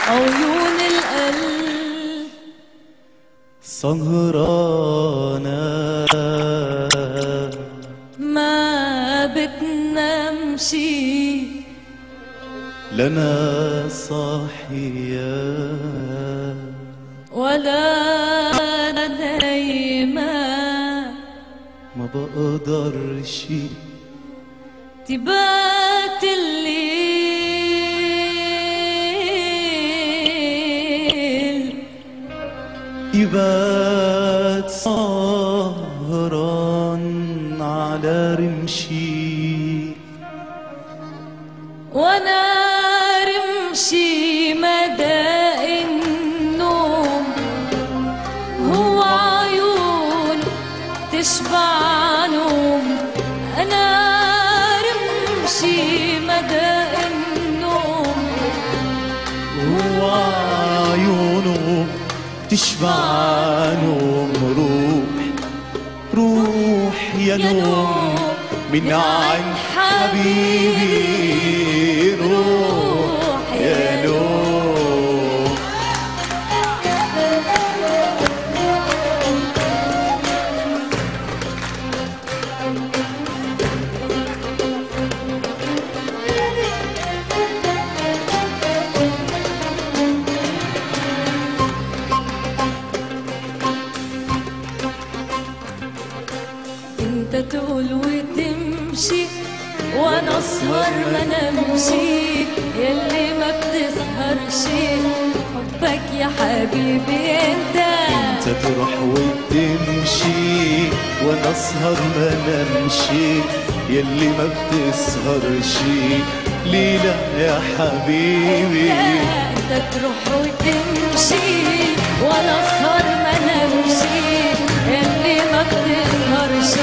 عيون القلب سهرانة ما بتنامشي لنا صاحية ولا نايمة ما بقدرش تبات الليل يبات سهران على رمشي وانا رمشي مدى النوم هو عيون تشبع نوم انا رمشي مدى النوم هو عيونه تشبع نوم روح يا نوم من عند حبيبي روح يا نوم. انت تقول وتمشي وانا اسهر ما نمشي يلي ما بتسهرش حبك يا حبيبي انت تروح وتمشي وانا اسهر ما نمشي يلي ما بتسهرش ليلى يا حبيبي. انت تروح وتمشي وانا اسهر ما نمشي يلي ما بتسهرش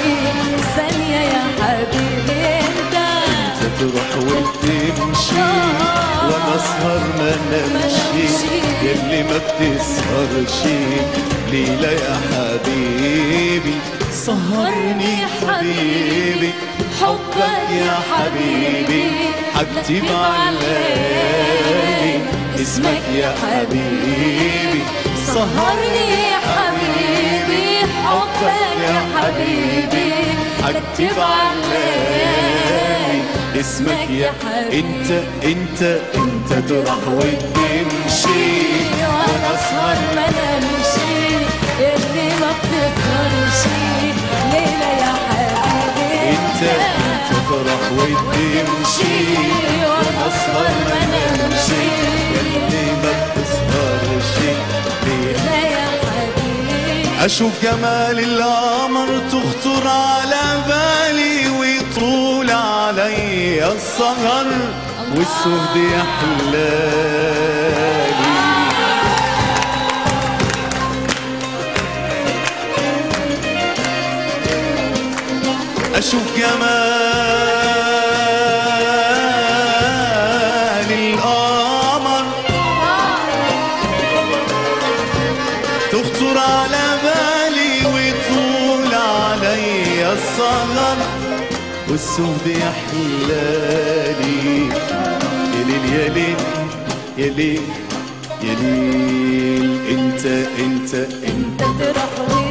ثانية يا حبيبي انت تروح وتمشي وانا اسهر ما نمشي يلي ما بتسهرش ليلى يا حبيبي. سهرني حبيبي حبك يا حبيبي حكتب على اسمك يا حبيبي. سهرني حبيبي حبك يا حبيبي حكتب على اسمك يا حبيبي. انت تروح وتمشي وانا اسهر ما نمشي اللي ما بتسهرش ليلى يا حبيبي. انت تروح وتمشي وانا اسهر ما نمشي اللي ما بتسهرش ليلى يا حبيبي. اشوف جمال القمر تخطر على بالي ويطول علي السهر والسهد يحلالي. أشوف جمال القمر تخطر على بالي ويطول علي السهر والسهد يحلالي. يا ليل يا ليل يا ليل يا ليل. انت تروح